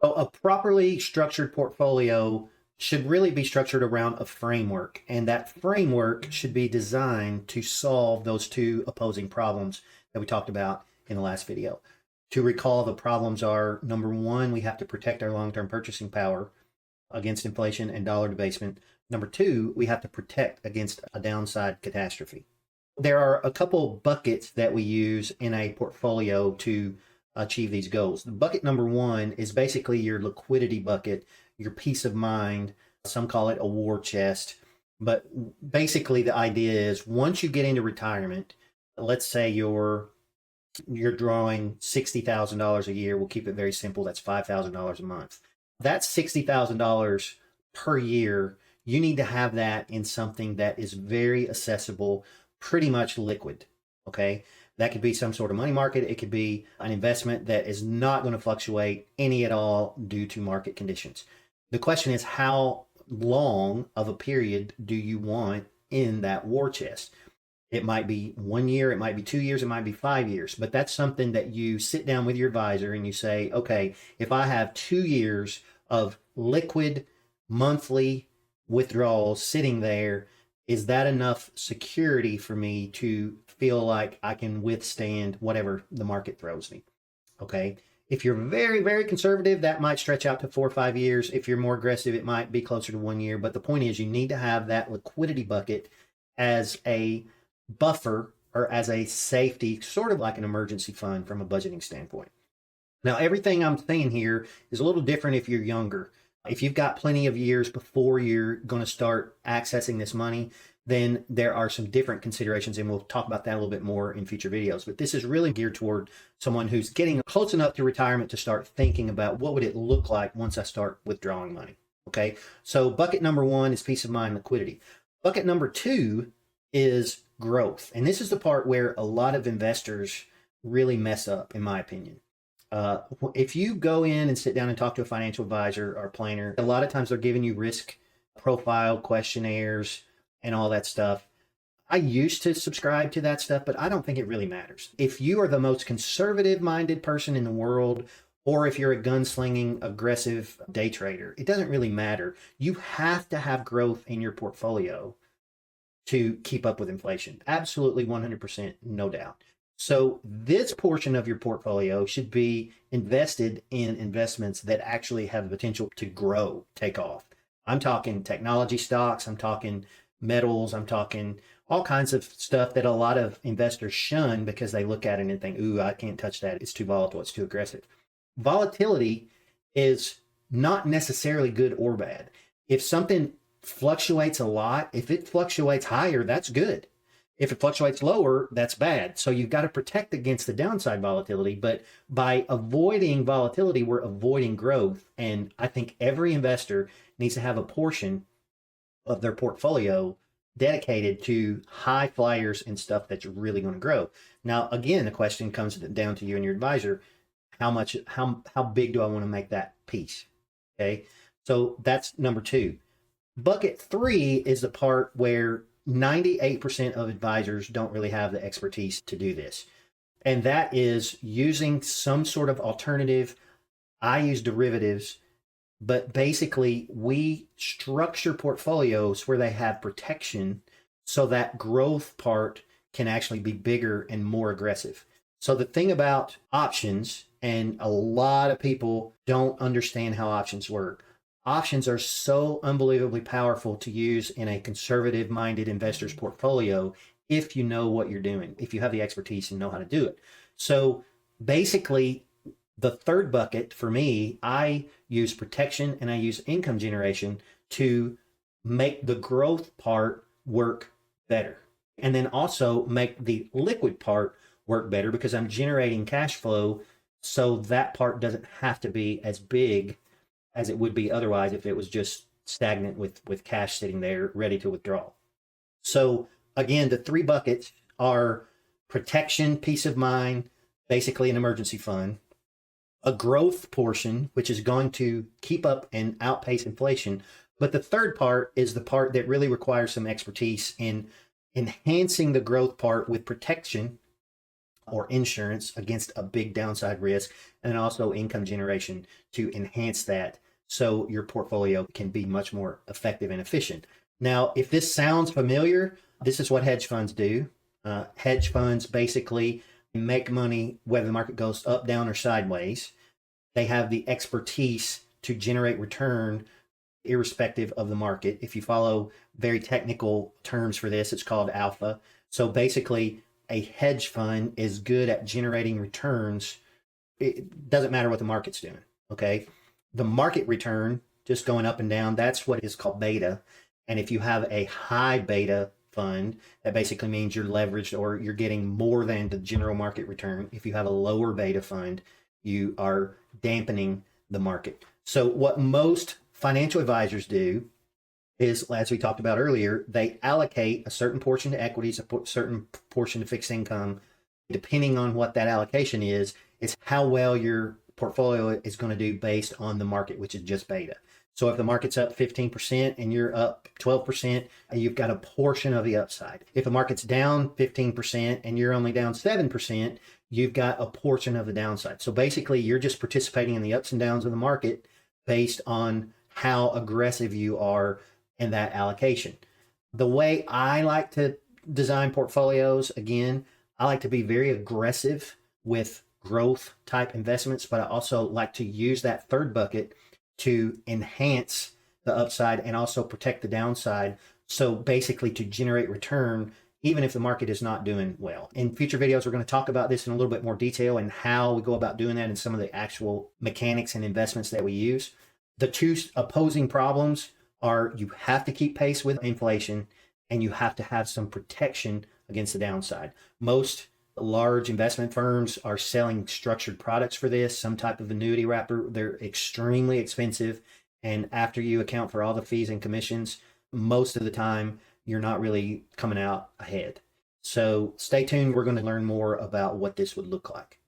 So a properly structured portfolio should really be structured around a framework, and that framework should be designed to solve those two opposing problems that we talked about in the last video. To recall, the problems are number one, we have to protect our long term purchasing power against inflation and dollar debasement. Number two, we have to protect against a downside catastrophe. There are a couple buckets that we use in a portfolio to achieve these goals. The bucket number one is basically your liquidity bucket, your peace of mind. Some call it a war chest. But basically the idea is once you get into retirement, let's say you're drawing $60,000 a year. We'll keep it very simple. That's $5,000 a month. That's $60,000 per year. You need to have that in something that is very accessible, pretty much liquid. Okay. That could be some sort of money market. It could be an investment that is not going to fluctuate any at all due to market conditions. The question is, how long of a period do you want in that war chest? It might be 1 year, it might be 2 years, it might be 5 years, but that's something that you sit down with your advisor and you say, okay, if I have 2 years of liquid monthly withdrawals sitting there, is that enough security for me to feel like I can withstand whatever the market throws me? Okay. If you're very, very conservative, that might stretch out to 4 or 5 years. If you're more aggressive, it might be closer to 1 year. But the point is, you need to have that liquidity bucket as a buffer or as a safety, sort of like an emergency fund from a budgeting standpoint. Now, everything I'm saying here is a little different if you're younger. If you've got plenty of years before you're going to start accessing this money, then there are some different considerations, and we'll talk about that a little bit more in future videos. But this is really geared toward someone who's getting close enough to retirement to start thinking about what would it look like once I start withdrawing money. Okay, so bucket number one is peace of mind, liquidity. Bucket number two is growth. And this is the part where a lot of investors really mess up, in my opinion. If you go in and sit down and talk to a financial advisor or planner, a lot of times they're giving you risk profile questionnaires and all that stuff. I used to subscribe to that stuff, but I don't think it really matters. If you are the most conservative minded person in the world, or if you're a gunslinging, aggressive day trader, it doesn't really matter. You have to have growth in your portfolio to keep up with inflation. Absolutely 100%, no doubt. So this portion of your portfolio should be invested in investments that actually have the potential to grow, take off. I'm talking technology stocks, I'm talking metals, I'm talking all kinds of stuff that a lot of investors shun because they look at it and think, ooh, I can't touch that. It's too volatile, it's too aggressive. Volatility is not necessarily good or bad. If something fluctuates a lot, if it fluctuates higher, that's good. If it fluctuates lower, that's bad. So you've got to protect against the downside volatility. But by avoiding volatility, we're avoiding growth. And I think every investor needs to have a portion of their portfolio dedicated to high flyers and stuff that's really going to grow. Now, again, the question comes down to you and your advisor. How big do I want to make that piece? Okay. So that's number two. Bucket three is the part where 98% of advisors don't really have the expertise to do this. And that is using some sort of alternative. I use derivatives, but basically we structure portfolios where they have protection so that growth part can actually be bigger and more aggressive. So the thing about options, and a lot of people don't understand how options work. Options are so unbelievably powerful to use in a conservative minded investor's portfolio if you know what you're doing, if you have the expertise and know how to do it. So basically, the third bucket for me, I use protection and I use income generation to make the growth part work better. And then also make the liquid part work better because I'm generating cash flow. So that part doesn't have to be as big as it would be otherwise if it was just stagnant with cash sitting there ready to withdraw. So again, the three buckets are protection, peace of mind, basically an emergency fund, a growth portion, which is going to keep up and outpace inflation. But the third part is the part that really requires some expertise in enhancing the growth part with protection or insurance against a big downside risk, and also income generation to enhance that so your portfolio can be much more effective and efficient. Now, if this sounds familiar, this is what hedge funds do. Hedge funds basically make money whether the market goes up, down, or sideways. They have the expertise to generate return irrespective of the market. If you follow very technical terms for this, it's called alpha. So basically, a hedge fund is good at generating returns. It doesn't matter what the market's doing. Okay. The market return, just going up and down, that's what is called beta. And if you have a high beta fund, that basically means you're leveraged or you're getting more than the general market return. If you have a lower beta fund, you are dampening the market. So what most financial advisors do is, as we talked about earlier, they allocate a certain portion to equities, a certain portion to fixed income. Depending on what that allocation is, it's how well your portfolio is going to do based on the market, which is just beta. So if the market's up 15% and you're up 12%, you've got a portion of the upside. If the market's down 15% and you're only down 7%, you've got a portion of the downside. So basically, you're just participating in the ups and downs of the market based on how aggressive you are in that allocation. The way I like to design portfolios, again, I like to be very aggressive with growth type investments, but I also like to use that third bucket to enhance the upside and also protect the downside. So basically to generate return, even if the market is not doing well. In future videos, we're going to talk about this in a little bit more detail and how we go about doing that and some of the actual mechanics and investments that we use. The two opposing problems are you have to keep pace with inflation and you have to have some protection against the downside. Most large investment firms are selling structured products for this, some type of annuity wrapper. They're extremely expensive. And after you account for all the fees and commissions, most of the time, you're not really coming out ahead. So stay tuned. We're going to learn more about what this would look like.